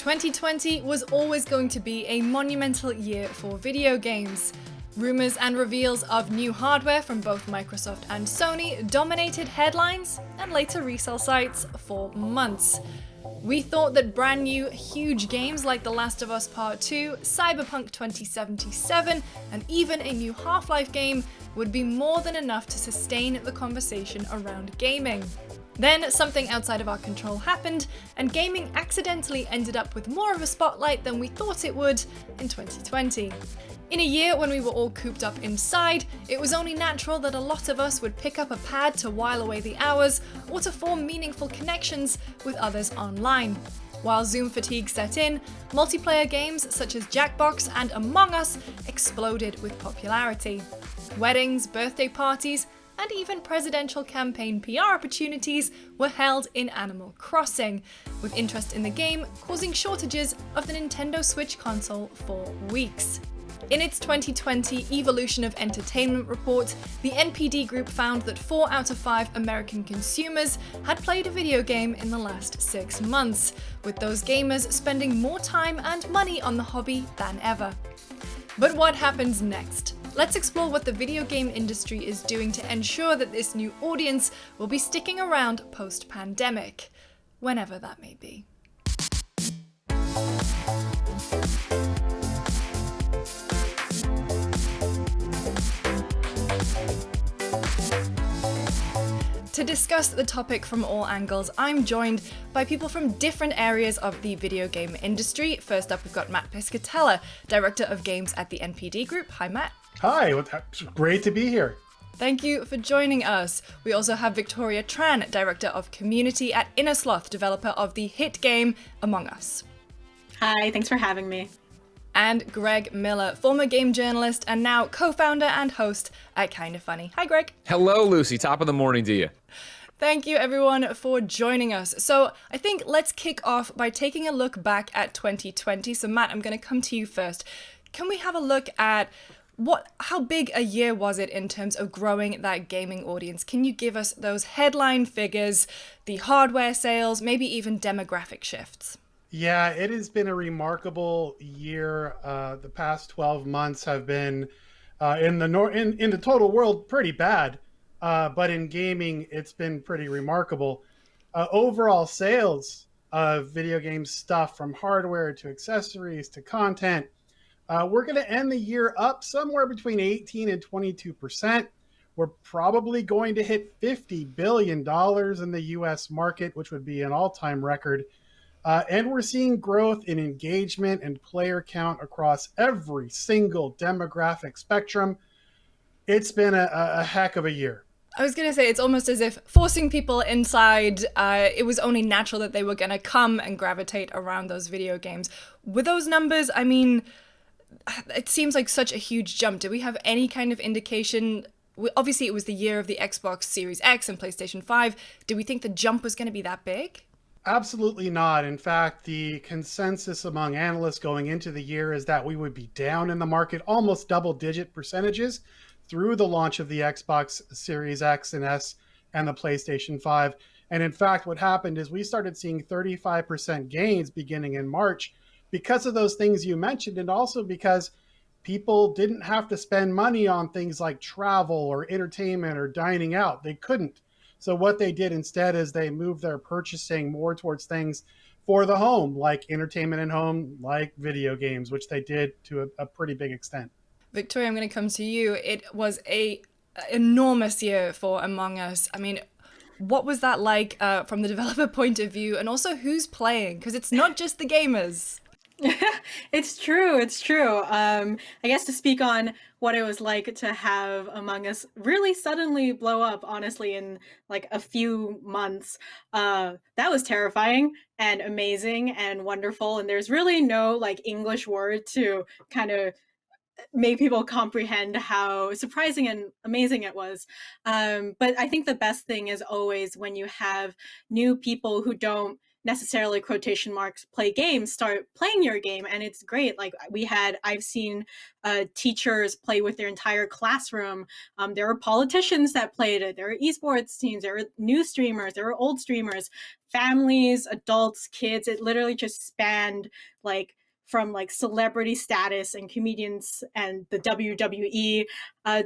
2020 was always going to be a monumental year for video games. Rumors and reveals of new hardware from both Microsoft and Sony dominated headlines and later resale sites for months. We thought that brand new, huge games like The Last of Us Part 2, Cyberpunk 2077, and even a new Half-Life game would be more than enough to sustain the conversation around gaming. Then something outside of our control happened, and gaming accidentally ended up with more of a spotlight than we thought it would in 2020. In a year when we were all cooped up inside, it was only natural that a lot of us would pick up a pad to while away the hours or to form meaningful connections with others online. While Zoom fatigue set in, multiplayer games such as Jackbox and Among Us exploded with popularity. Weddings, birthday parties, and even presidential campaign PR opportunities were held in Animal Crossing, with interest in the game causing shortages of the Nintendo Switch console for weeks. In its 2020 Evolution of Entertainment report, the NPD Group found that 4 out of 5 American consumers had played a video game in the last 6 months, with those gamers spending more time and money on the hobby than ever. But what happens next? Let's explore what the video game industry is doing to ensure that this new audience will be sticking around post-pandemic, whenever that may be. To discuss the topic from all angles, I'm joined by people from different areas of the video game industry. First up, we've got Mat Piscatella, Director of Games at the NPD Group. Hi, Matt. Hi, it's great to be here. Thank you for joining us. We also have Victoria Tran, Director of Community at Innersloth, developer of the hit game Among Us. Hi, thanks for having me. And Greg Miller, former game journalist and now co-founder and host at Kinda Funny. Hi, Greg. Hello, Lucy. Top of the morning to you. Thank you, everyone, for joining us. So I think let's kick off by taking a look back at 2020. So Matt, I'm going to come to you first. Can we have a look at how big a year was it in terms of growing that gaming audience? Can you give us those headline figures, the hardware sales, maybe even demographic shifts? Yeah, it has been a remarkable year. The past 12 months have been in the total world pretty bad, but in gaming it's been pretty remarkable. Overall sales of video game stuff, from hardware to accessories to content, we're going to end the year up somewhere between 18 and 22%. We're probably going to hit $50 billion in the US market, which would be an all-time record. And we're seeing growth in engagement and player count across every single demographic spectrum. It's been a heck of a year. I was going to say, it's almost as if forcing people inside, it was only natural that they were going to come and gravitate around those video games. With those numbers, I mean, it seems like such a huge jump. Do we have any kind of indication? Obviously, it was the year of the Xbox Series X and PlayStation 5. Do we think the jump was going to be that big? Absolutely not. In fact, the consensus among analysts going into the year is that we would be down in the market almost double-digit percentages through the launch of the Xbox Series X and S and the PlayStation 5. And in fact, what happened is we started seeing 35% gains beginning in March because of those things you mentioned, and also because people didn't have to spend money on things like travel or entertainment or dining out. They couldn't. So what they did instead is they moved their purchasing more towards things for the home, like entertainment and home, like video games, which they did to a pretty big extent. Victoria, I'm going to come to you. It was an enormous year for Among Us. I mean, what was that like from the developer point of view, and also who's playing? Because it's not just the gamers. It's true. I guess to speak on what it was like to have Among Us really suddenly blow up, honestly, in like a few months, that was terrifying and amazing and wonderful. And there's really no like English word to kind of make people comprehend how surprising and amazing it was. But I think the best thing is always when you have new people who don't necessarily quotation marks play games start playing your game, and it's great. Like I've seen teachers play with their entire classroom. There were politicians that played it, there were esports teams, there were new streamers, there were old streamers, families, adults, kids. It literally just spanned like from like celebrity status and comedians and the WWE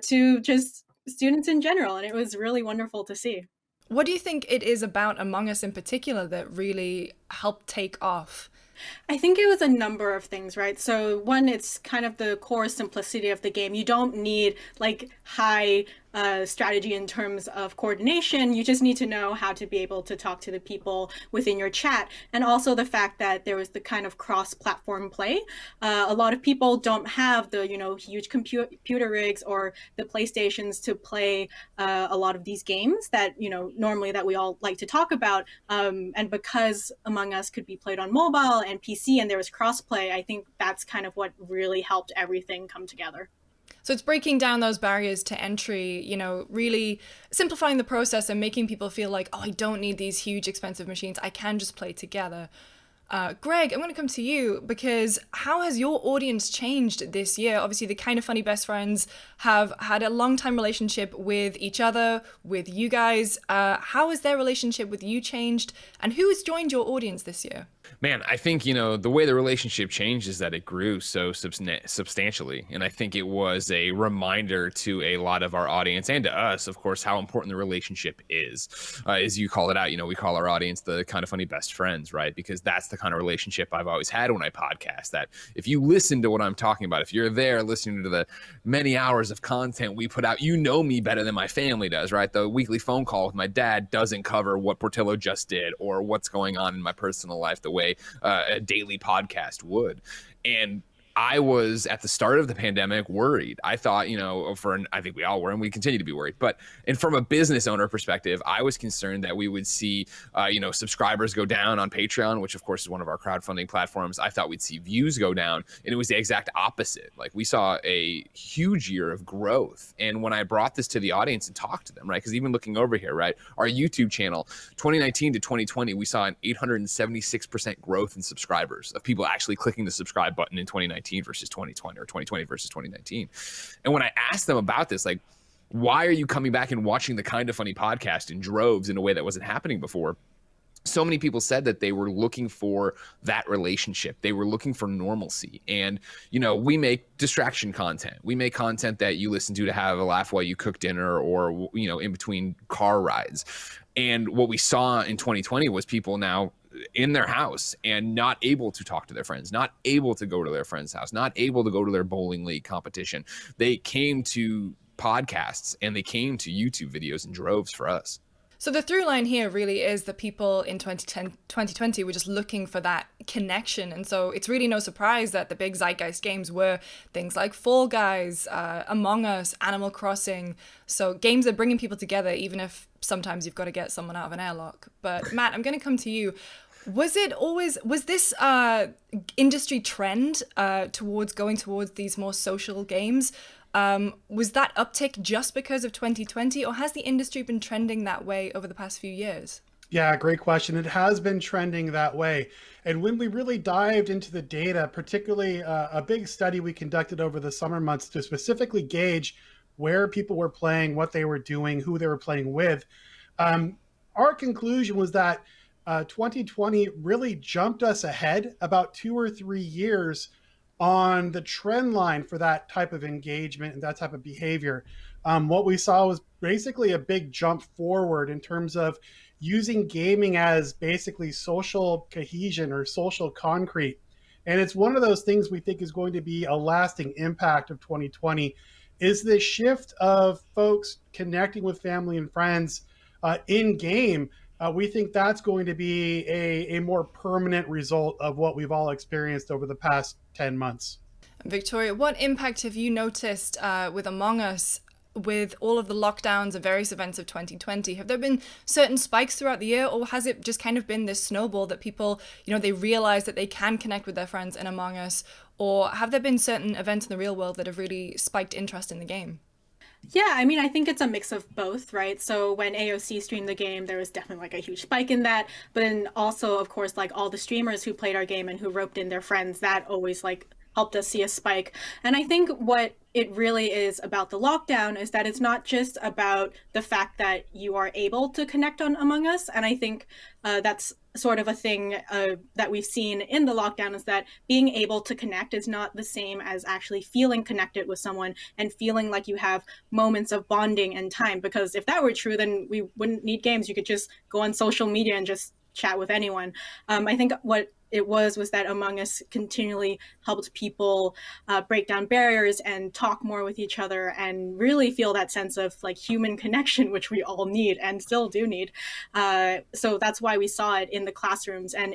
to just students in general, and it was really wonderful to see. What do you think it is about Among Us in particular that really helped take off? I think it was a number of things, right? So one, it's kind of the core simplicity of the game. You don't need like high strategy in terms of coordination. You just need to know how to be able to talk to the people within your chat. And also the fact that there was the kind of cross-platform play. A lot of people don't have the, huge computer rigs or the PlayStations to play a lot of these games that, normally that we all like to talk about. And because Among Us could be played on mobile and PC and there was cross-play, I think that's kind of what really helped everything come together. So it's breaking down those barriers to entry, really simplifying the process and making people feel like, oh, I don't need these huge expensive machines. I can just play together. Greg, I'm going to come to you because how has your audience changed this year? Obviously, the Kind of Funny best friends have had a long-time relationship with each other, with you guys. How has their relationship with you changed? And who has joined your audience this year? Man, I think, the way the relationship changed is that it grew so substantially. And I think it was a reminder to a lot of our audience and to us, of course, how important the relationship is. As you call it out, we call our audience the Kind of Funny best friends, right? Because that's the kind of relationship I've always had when I podcast. That if you listen to what I'm talking about, if you're there listening to the many hours of content we put out, me better than my family does, right? The weekly phone call with my dad doesn't cover what Portillo just did or what's going on in my personal life the way a daily podcast would. And I was at the start of the pandemic worried. I thought, I think we all were, and we continue to be worried. And from a business owner perspective, I was concerned that we would see, subscribers go down on Patreon, which of course is one of our crowdfunding platforms. I thought we'd see views go down, and it was the exact opposite. Like we saw a huge year of growth. And when I brought this to the audience and talked to them, right, because even looking over here, right, our YouTube channel, 2019 to 2020, we saw an 876% growth in subscribers of people actually clicking the subscribe button in 2019 versus 2020 or 2020 versus 2019. And when I asked them about this, like, why are you coming back and watching the Kind of Funny podcast in droves in a way that wasn't happening before? So many people said that they were looking for that relationship. They were looking for normalcy. And, we make distraction content. We make content that you listen to have a laugh while you cook dinner or, in between car rides. And what we saw in 2020 was people now in their house and not able to talk to their friends, not able to go to their friend's house, not able to go to their bowling league competition. They came to podcasts and they came to YouTube videos in droves for us. So the through line here really is that people in 2020 were just looking for that connection. And so it's really no surprise that the big zeitgeist games were things like Fall Guys, Among Us, Animal Crossing. So games are bringing people together, even if sometimes you've got to get someone out of an airlock. But Matt, I'm going to come to you. Was this industry trend towards these more social games? Was that uptick just because of 2020, or has the industry been trending that way over the past few years? Yeah, great question. It has been trending that way. And when we really dived into the data, particularly a big study we conducted over the summer months to specifically gauge where people were playing, what they were doing, who they were playing with, our conclusion was that 2020 really jumped us ahead about 2 or 3 years on the trend line for that type of engagement and that type of behavior. What we saw was basically a big jump forward in terms of using gaming as basically social cohesion or social concrete. And it's one of those things we think is going to be a lasting impact of 2020 is the shift of folks connecting with family and friends in game. We think that's going to be a more permanent result of what we've all experienced over the past 10 months. Victoria, what impact have you noticed with Among Us with all of the lockdowns and various events of 2020? Have there been certain spikes throughout the year, or has it just kind of been this snowball that people, they realize that they can connect with their friends in Among Us? Or have there been certain events in the real world that have really spiked interest in the game? Yeah, I mean, I think it's a mix of both, right? So when AOC streamed the game, there was definitely like a huge spike in that. But then also, of course, like all the streamers who played our game and who roped in their friends, that always like helped us see a spike. And I think what it really is about the lockdown is that it's not just about the fact that you are able to connect on Among Us. And I think that's sort of a thing that we've seen in the lockdown, is that being able to connect is not the same as actually feeling connected with someone and feeling like you have moments of bonding and time. Because if that were true, then we wouldn't need games. You could just go on social media and just chat with anyone. I think what it was that Among Us continually helped people break down barriers and talk more with each other and really feel that sense of like human connection, which we all need and still do need. So that's why we saw it in the classrooms and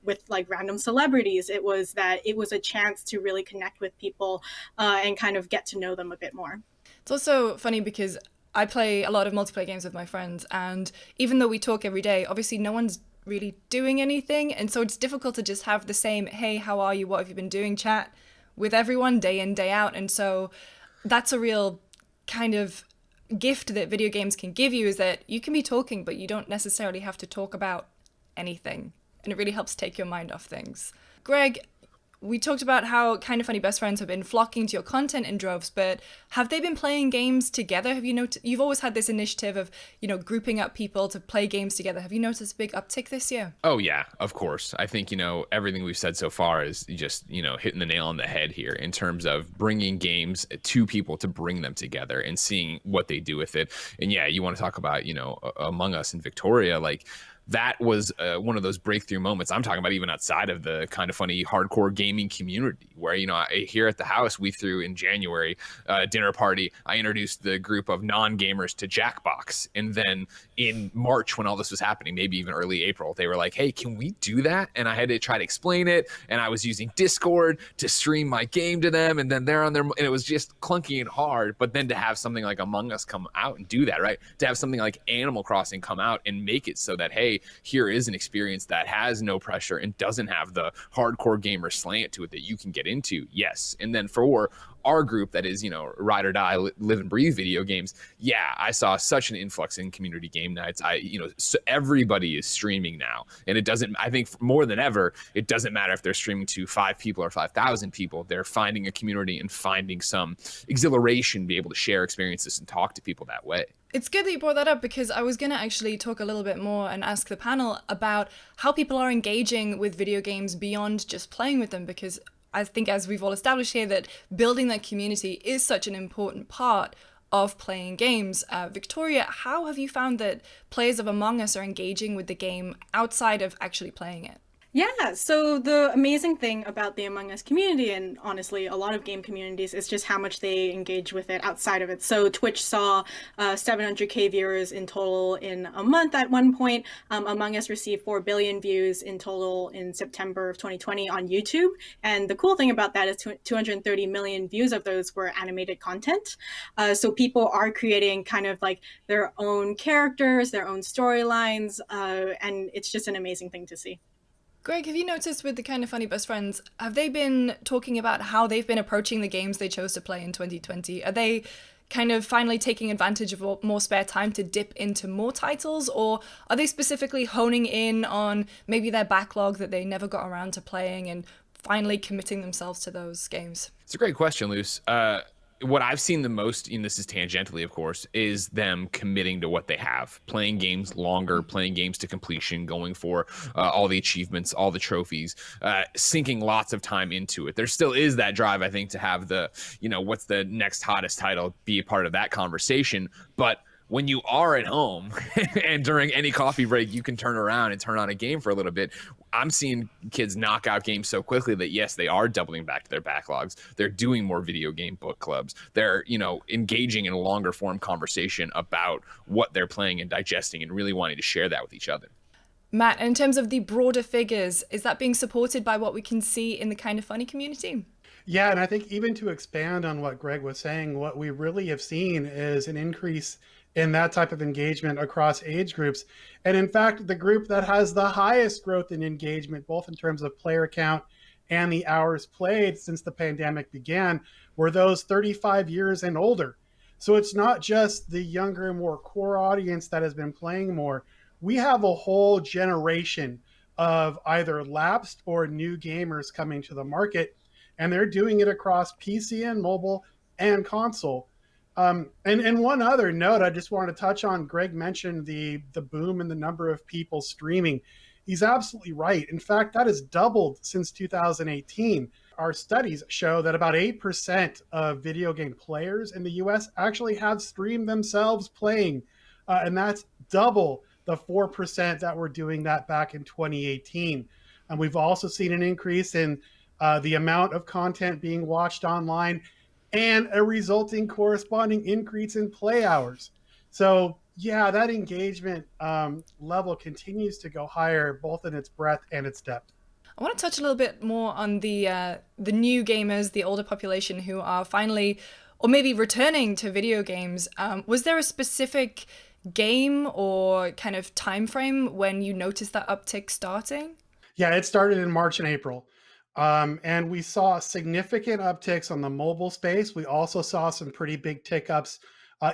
with like random celebrities. It was a chance to really connect with people and kind of get to know them a bit more. It's also funny because I play a lot of multiplayer games with my friends, and even though we talk every day, obviously no one's really doing anything, and so it's difficult to just have the same "hey, how are you, what have you been doing" chat with everyone day in, day out. And so that's a real kind of gift that video games can give you, is that you can be talking, but you don't necessarily have to talk about anything, and it really helps take your mind off things. Greg, we talked about how Kind of Funny best friends have been flocking to your content in droves, but have they been playing games together? Have you noticed? You've always had this initiative of, grouping up people to play games together. Have you noticed a big uptick this year? Oh yeah, of course. I think, everything we've said so far is just, hitting the nail on the head here in terms of bringing games to people, to bring them together and seeing what they do with it. And yeah, you want to talk about, Among Us and Victoria, like, that was one of those breakthrough moments. I'm talking about even outside of the Kind of Funny hardcore gaming community, where, here at the house, we threw in January dinner party. I introduced the group of non-gamers to Jackbox. And then in March, when all this was happening, maybe even early April, they were like, hey, can we do that? And I had to try to explain it. And I was using Discord to stream my game to them. And then they're on their, and it was just clunky and hard. But then to have something like Among Us come out and do that, right? To have something like Animal Crossing come out and make it so that, hey, here is an experience that has no pressure and doesn't have the hardcore gamer slant to it that you can get into. Yes. And then for our group that is, ride or die, live and breathe video games. Yeah, I saw such an influx in community game nights. So everybody is streaming now. And it doesn't, I think more than ever, it doesn't matter if they're streaming to 5 people or 5,000 people. They're finding a community and finding some exhilaration, be able to share experiences and talk to people that way. It's good that you brought that up, because I was going to actually talk a little bit more and ask the panel about how people are engaging with video games beyond just playing with them, because I think, as we've all established here, that building that community is such an important part of playing games. Victoria, how have you found that players of Among Us are engaging with the game outside of actually playing it? Yeah, so the amazing thing about the Among Us community, and honestly a lot of game communities, is just how much they engage with it outside of it. So Twitch saw 700K viewers in total in a month at one point. Among Us received 4 billion views in total in September of 2020 on YouTube. And the cool thing about that is 230 million views of those were animated content. So people are creating kind of like their own characters, their own storylines, and it's just an amazing thing to see. Greg, have you noticed with the Kind of Funny best friends, have they been talking about how they've been approaching the games they chose to play in 2020? Are they kind of finally taking advantage of more spare time to dip into more titles, or are they specifically honing in on maybe their backlog that they never got around to playing and finally committing themselves to those games? It's a great question, Luce. What I've seen the most, and this is tangentially, of course, is them committing to what they have, playing games longer, playing games to completion, going for all the achievements, all the trophies, sinking lots of time into it. There still is that drive, I think, to have the, what's the next hottest title, be a part of that conversation. But when you are at home and during any coffee break, you can turn around and turn on a game for a little bit. I'm seeing kids knock out games so quickly that, yes, they are doubling back to their backlogs. They're doing more video game book clubs. They're, engaging in a longer form conversation about what they're playing and digesting and really wanting to share that with each other. Matt, in terms of the broader figures, is that being supported by what we can see in the Kind of Funny community? Yeah, and I think even to expand on what Greg was saying, what we really have seen is an increase in that type of engagement across age groups. And in fact, the group that has the highest growth in engagement, both in terms of player count and the hours played since the pandemic began, were those 35 years and older. So it's not just the younger and more core audience that has been playing more. We have a whole generation of either lapsed or new gamers coming to the market, and they're doing it across PC and mobile and console. And one other note I just wanted to touch on, Greg mentioned the boom in the number of people streaming. He's absolutely right. In fact, that has doubled since 2018. Our studies show that about 8% of video game players in the US actually have streamed themselves playing. And that's double the 4% that were doing that back in 2018. And we've also seen an increase in the amount of content being watched online and a resulting corresponding increase in play hours. So yeah, that engagement level continues to go higher, both in its breadth and its depth. I want to touch a little bit more on the new gamers, the older population who are finally, or maybe returning to video games. Was there a specific game or kind of time frame when you noticed that uptick starting? Yeah, it started in March and April. And we saw significant upticks on the mobile space. We also saw some pretty big tick ups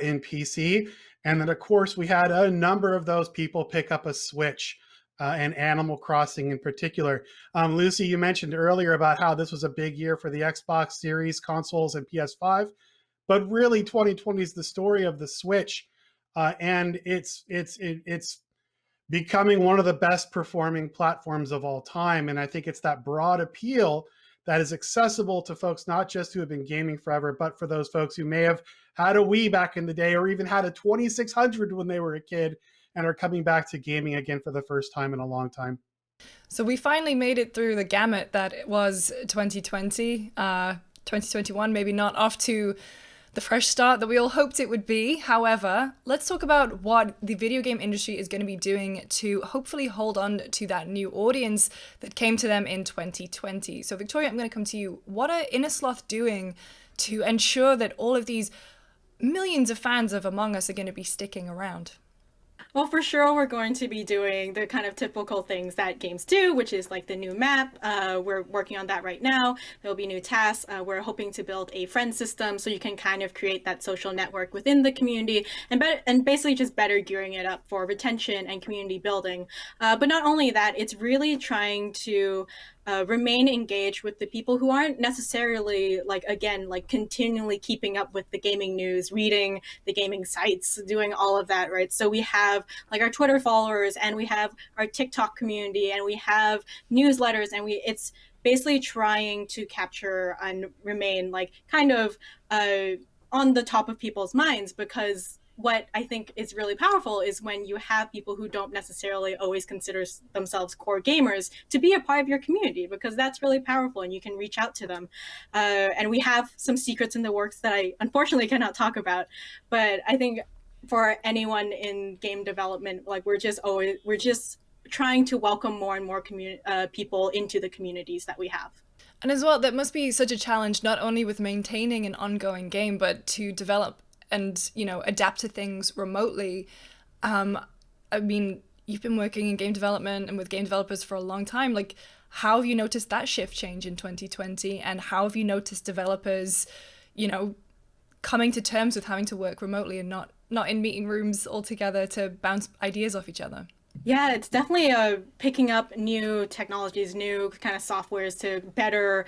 in PC. And then, of course, we had a number of those people pick up a Switch and Animal Crossing in particular. Lucy, you mentioned earlier about how this was a big year for the Xbox Series consoles and PS5. But really, 2020 is the story of the Switch. And it's becoming one of the best performing platforms of all time. And I think it's that broad appeal that is accessible to folks, not just who have been gaming forever, but for those folks who may have had a Wii back in the day, or even had a 2600 when they were a kid, and are coming back to gaming again for the first time in a long time. So we finally made it through the gamut that it was 2020, 2021, maybe not off to the fresh start that we all hoped it would be. However, let's talk about what the video game industry is going to be doing to hopefully hold on to that new audience that came to them in 2020. So Victoria, I'm going to come to you. What are Innersloth doing to ensure that all of these millions of fans of Among Us are going to be sticking around? Well, for sure, we're going to be doing the kind of typical things that games do, which is like the new map. We're working on that right now. There'll be new tasks. We're hoping to build a friend system so you can kind of create that social network within the community, and basically just better gearing it up for retention and community building. But not only that, it's really trying to remain engaged with the people who aren't necessarily like continually keeping up with the gaming news, reading the gaming sites, doing all of that, right? So we have like our Twitter followers, and we have our TikTok community, and we have newsletters, and it's basically trying to capture and remain like kind of on the top of people's minds, because what I think is really powerful is when you have people who don't necessarily always consider themselves core gamers to be a part of your community, because that's really powerful and you can reach out to them. And we have some secrets in the works that I unfortunately cannot talk about, but I think for anyone in game development, like we're just trying to welcome more and more people into the communities that we have. And as well, that must be such a challenge, not only with maintaining an ongoing game, but to develop and, adapt to things remotely. I mean, you've been working in game development and with game developers for a long time. Like, how have you noticed that shift change in 2020? And how have you noticed developers, coming to terms with having to work remotely and not in meeting rooms altogether to bounce ideas off each other? Yeah, it's definitely picking up new technologies, new kind of softwares to better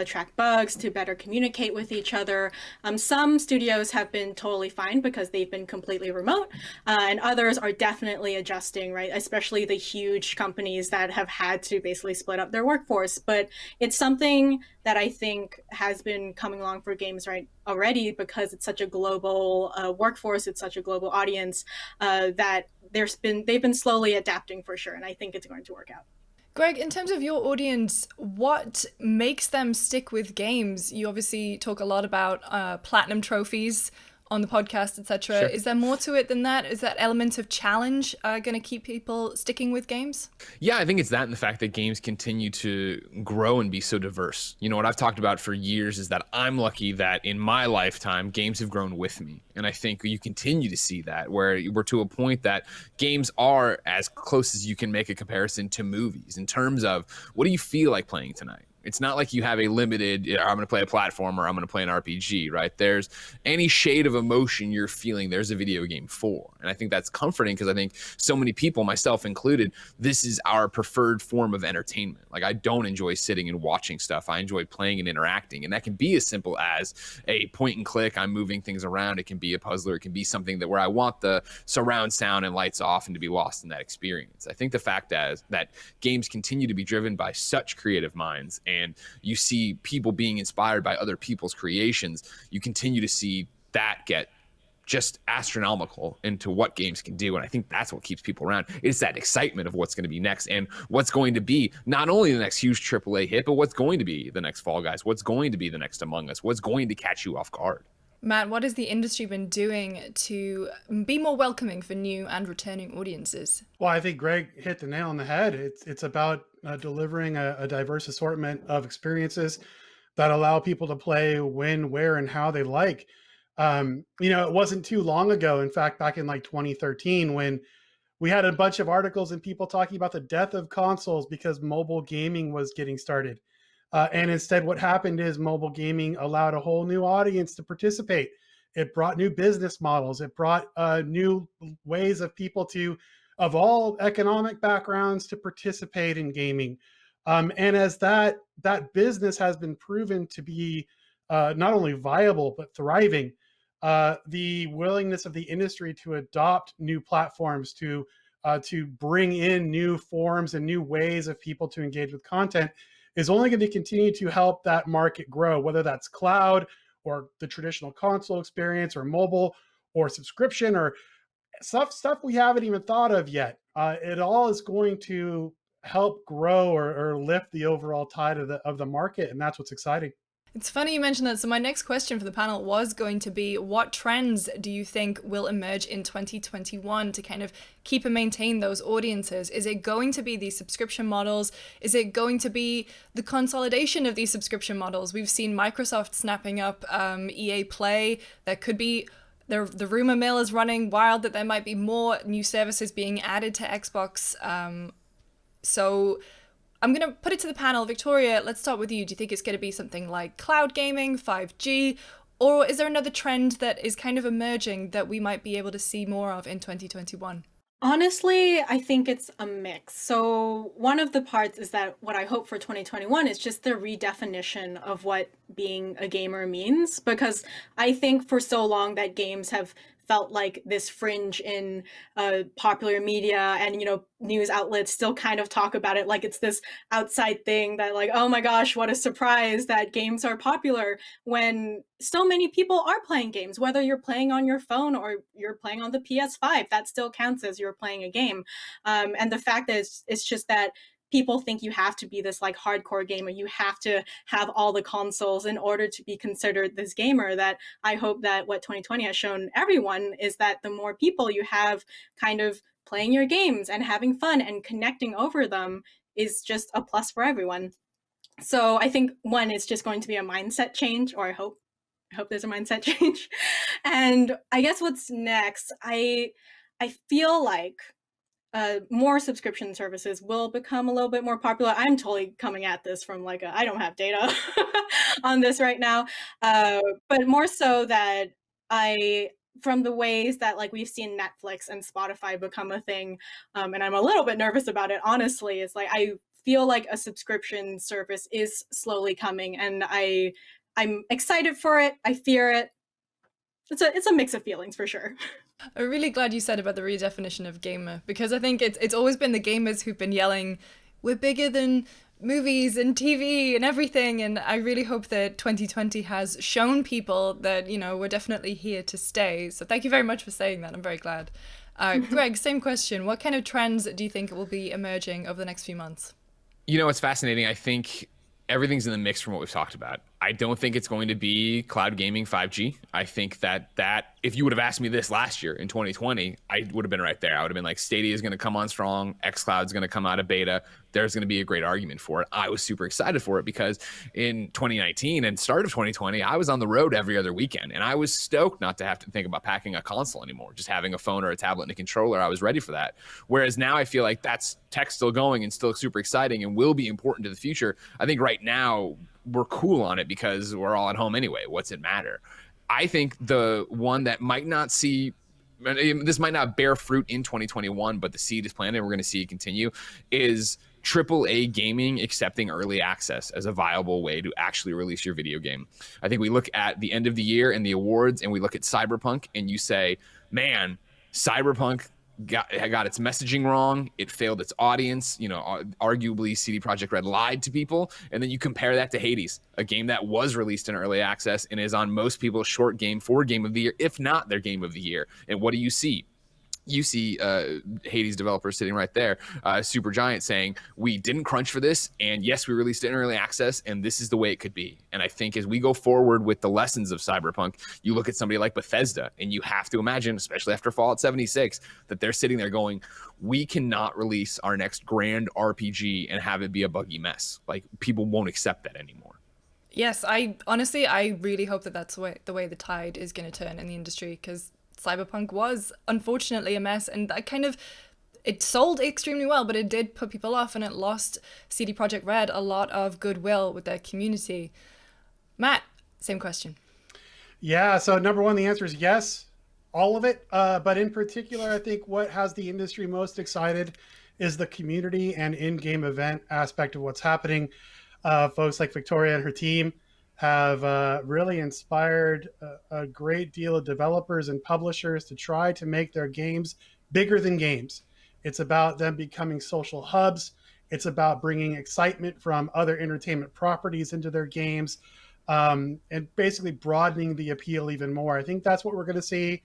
track bugs, to better communicate with each other. Some studios have been totally fine because they've been completely remote, and others are definitely adjusting, right? Especially the huge companies that have had to basically split up their workforce. But it's something that I think has been coming along for games already, because it's such a global workforce, it's such a global audience that they've been slowly adapting for sure, and I think it's going to work out. Greg, in terms of your audience, what makes them stick with games? You obviously talk a lot about platinum trophies on the podcast, etc. Sure. Is there more to it than that? Is that element of challenge going to keep people sticking with games? Yeah, I think it's that, and the fact that games continue to grow and be so diverse. What I've talked about for years is that I'm lucky that in my lifetime, games have grown with me. And I think you continue to see that, where we're to a point that games are as close as you can make a comparison to movies in terms of, what do you feel like playing tonight? It's not like you have a limited, I'm going to play a platform or I'm going to play an RPG, right? There's any shade of emotion you're feeling, there's a video game for. And I think that's comforting because I think so many people, myself included, this is our preferred form of entertainment. Like, I don't enjoy sitting and watching stuff. I enjoy playing and interacting. And that can be as simple as a point and click. I'm moving things around. It can be a puzzler. It can be something that where I want the surround sound and lights off and to be lost in that experience. I think the fact that games continue to be driven by such creative minds, and you see people being inspired by other people's creations, you continue to see that get just astronomical into what games can do. And I think that's what keeps people around. It's that excitement of what's going to be next, and what's going to be not only the next huge AAA hit, but what's going to be the next Fall Guys, what's going to be the next Among Us, what's going to catch you off guard. Matt, what has the industry been doing to be more welcoming for new and returning audiences? Well, I think Greg hit the nail on the head. It's about delivering a diverse assortment of experiences that allow people to play when, where, and how they like. It wasn't too long ago, in fact, back in like 2013, when we had a bunch of articles and people talking about the death of consoles because mobile gaming was getting started. And instead, what happened is mobile gaming allowed a whole new audience to participate. It brought new business models. It brought new ways of people of all economic backgrounds to participate in gaming. And as that business has been proven to be not only viable, but thriving, the willingness of the industry to adopt new platforms, to bring in new forms and new ways of people to engage with content is only going to continue to help that market grow, whether that's cloud or the traditional console experience or mobile or subscription or stuff we haven't even thought of yet. It all is going to help grow or lift the overall tide of the market, and that's what's exciting. It's funny you mentioned that. So my next question for the panel was going to be, what trends do you think will emerge in 2021 to kind of keep and maintain those audiences? Is it going to be these subscription models? Is it going to be the consolidation of these subscription models? We've seen Microsoft snapping up EA Play. There could be, the rumor mill is running wild that there might be more new services being added to Xbox. So I'm going to put it to the panel. Victoria, let's start with you. Do you think it's going to be something like cloud gaming, 5G, or is there another trend that is kind of emerging that we might be able to see more of in 2021? Honestly, I think it's a mix. So one of the parts is that what I hope for 2021 is just the redefinition of what being a gamer means, because I think for so long that games have felt like this fringe in popular media, and news outlets still kind of talk about it like it's this outside thing that, like, oh my gosh, what a surprise that games are popular, when so many people are playing games. Whether you're playing on your phone or you're playing on the PS5, that still counts as you're playing a game. And the fact that it's just that people think you have to be this like hardcore gamer, you have to have all the consoles in order to be considered this gamer, that I hope that what 2020 has shown everyone is that the more people you have kind of playing your games and having fun and connecting over them is just a plus for everyone. So I think one is just going to be a mindset change, or I hope there's a mindset change. And I guess what's next, I feel like more subscription services will become a little bit more popular. I'm totally coming at this from like I don't have data on this right now, but more so that from the ways that like we've seen Netflix and Spotify become a thing, and I'm a little bit nervous about it, honestly. It's like I feel like a subscription service is slowly coming, and I'm excited for it. I fear it. It's a mix of feelings for sure. I'm really glad you said about the redefinition of gamer, because I think it's always been the gamers who've been yelling, we're bigger than movies and TV and everything. And I really hope that 2020 has shown people that, we're definitely here to stay. So thank you very much for saying that. I'm very glad. Greg, same question. What kind of trends do you think will be emerging over the next few months? It's fascinating. I think everything's in the mix from what we've talked about. I don't think it's going to be cloud gaming 5G. I think that if you would have asked me this last year in 2020, I would have been right there. I would have been like, Stadia is going to come on strong. xCloud's going to come out of beta. There's going to be a great argument for it. I was super excited for it because in 2019 and start of 2020, I was on the road every other weekend, and I was stoked not to have to think about packing a console anymore. Just having a phone or a tablet and a controller, I was ready for that. Whereas now I feel like that's tech still going and still super exciting and will be important to the future. I think right now we're cool on it because we're all at home anyway. What's it matter? I think the one that might not see, this might not bear fruit in 2021, but the seed is planted, we're going to see it continue, is AAA gaming accepting early access as a viable way to actually release your video game. I think we look at the end of the year and the awards, and we look at Cyberpunk, and you say, man, Cyberpunk got its messaging wrong. It failed its audience. You know, arguably CD Projekt Red lied to people. And then you compare that to Hades, a game that was released in early access and is on most people's short game for game of the year, if not their game of the year. And what do you see? You see Hades developers sitting right there, Supergiant, saying, we didn't crunch for this, and yes, we released it in early access, and this is the way it could be. And I think as we go forward with the lessons of Cyberpunk, you look at somebody like Bethesda, and you have to imagine, especially after Fallout 76, that they're sitting there going, we cannot release our next grand RPG and have it be a buggy mess. Like, people won't accept that anymore. Yes, I really hope that that's the way the tide is going to turn in the industry, because Cyberpunk was unfortunately a mess, and it sold extremely well, but it did put people off, and it lost CD Projekt Red a lot of goodwill with their community. Matt, same question. Yeah, so number one, the answer is yes, all of it. But in particular, I think what has the industry most excited is the community and in-game event aspect of what's happening. Folks like Victoria and her team have really inspired a great deal of developers and publishers to try to make their games bigger than games. It's about them becoming social hubs. It's about bringing excitement from other entertainment properties into their games, and basically broadening the appeal even more. I think that's what we're going to see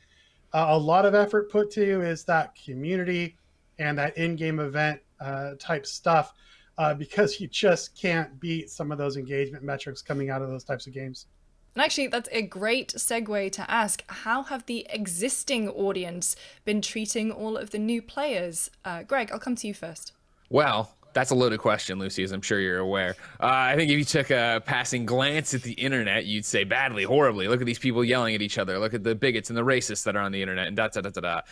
a lot of effort put to, is that community and that in-game event type stuff. Because you just can't beat some of those engagement metrics coming out of those types of games. And actually, that's a great segue to ask, how have the existing audience been treating all of the new players? Greg, I'll come to you first. Well, that's a loaded question, Lucy, as I'm sure you're aware. I think if you took a passing glance at the internet, you'd say badly, horribly. Look at these people yelling at each other. Look at the bigots and the racists that are on the internet, and da-da-da-da-da.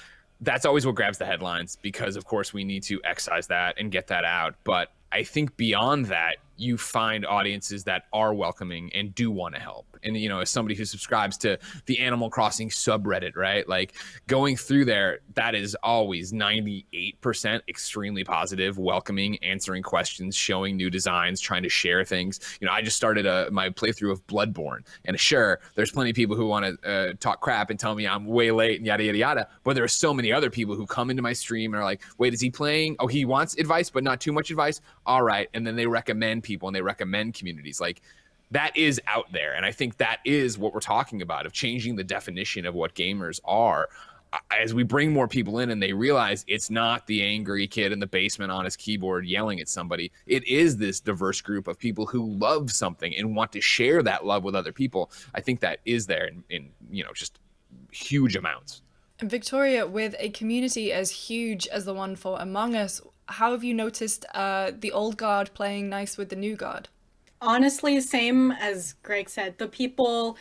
That's always what grabs the headlines, because, of course, we need to excise that and get that out. But I think beyond that, you find audiences that are welcoming and do want to help. And, you know, as somebody who subscribes to the Animal Crossing subreddit, right? Like, going through there, that is always 98% extremely positive, welcoming, answering questions, showing new designs, trying to share things. You know, I just started my playthrough of Bloodborne, and sure, there's plenty of people who want to talk crap and tell me I'm way late and yada, yada, yada. But there are so many other people who come into my stream and are like, wait, is he playing? Oh, he wants advice, but not too much advice. All right. And then they recommend people and they recommend communities. Like, that is out there. And I think that is what we're talking about, of changing the definition of what gamers are. As we bring more people in and they realize it's not the angry kid in the basement on his keyboard yelling at somebody. It is this diverse group of people who love something and want to share that love with other people. I think that is there in you know, just huge amounts. And Victoria, with a community as huge as the one for Among Us, how have you noticed the old guard playing nice with the new guard? Honestly, same as Greg said. The people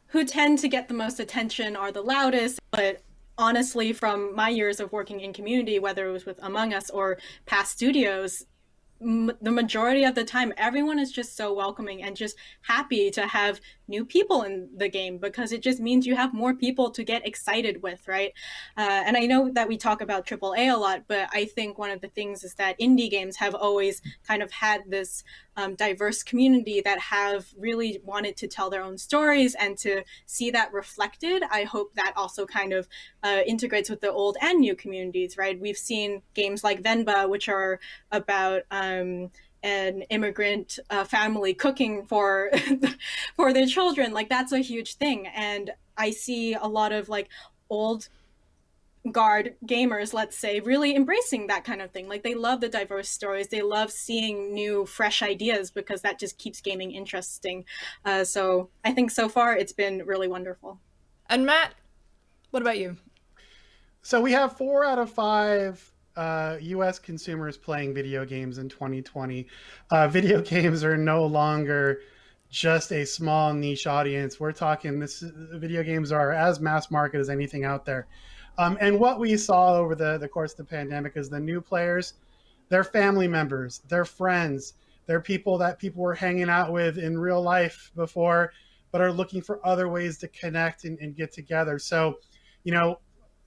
who tend to get the most attention are the loudest, but honestly, from my years of working in community, whether it was with Among Us or past studios, the majority of the time, everyone is just so welcoming and just happy to have new people in the game, because it just means you have more people to get excited with, right? And I know that we talk about AAA a lot, but I think one of the things is that indie games have always kind of had this diverse community that have really wanted to tell their own stories, and to see that reflected, I hope that also kind of integrates with the old and new communities, right? We've seen games like Venba, which are about an immigrant family cooking for for their children. Like, that's a huge thing. And I see a lot of like old avant-garde gamers, let's say, really embracing that kind of thing. Like, they love the diverse stories. They love seeing new, fresh ideas, because that just keeps gaming interesting. So I think so far it's been really wonderful. And Matt, what about you? So we have 4 out of 5 U.S. consumers playing video games in 2020. Video games are no longer just a small niche audience. We're talking video games are as mass market as anything out there. And what we saw over the course of the pandemic is the new players, they're family members, they're friends, they're people that people were hanging out with in real life before, but are looking for other ways to connect and get together. So, you know,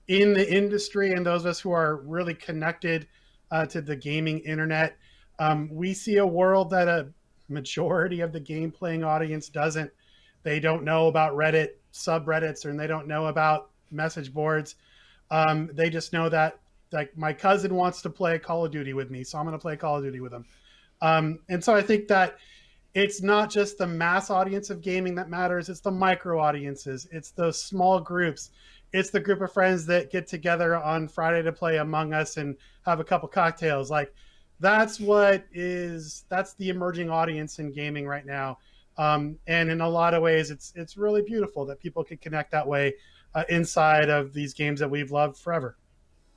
in the industry and those of us who are really connected to the gaming internet, we see a world that a majority of the game playing audience doesn't. They don't know about Reddit subreddits, and they don't know about message boards. They just know that, like, my cousin wants to play Call of Duty with me, so I'm going to play Call of Duty with him. And so I think that it's not just the mass audience of gaming that matters. It's the micro audiences. It's those small groups. It's the group of friends that get together on Friday to play Among Us and have a couple cocktails. Like, that's the emerging audience in gaming right now. And in a lot of ways, it's really beautiful that people can connect that way inside of these games that we've loved forever.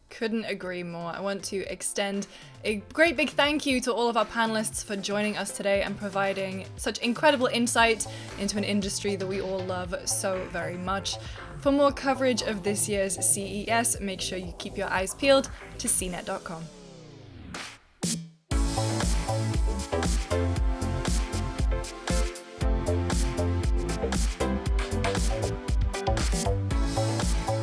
Couldn't agree more. I want to extend a great big thank you to all of our panelists for joining us today and providing such incredible insight into an industry that we all love so very much. For more coverage of this year's CES, make sure you keep your eyes peeled to CNET.com.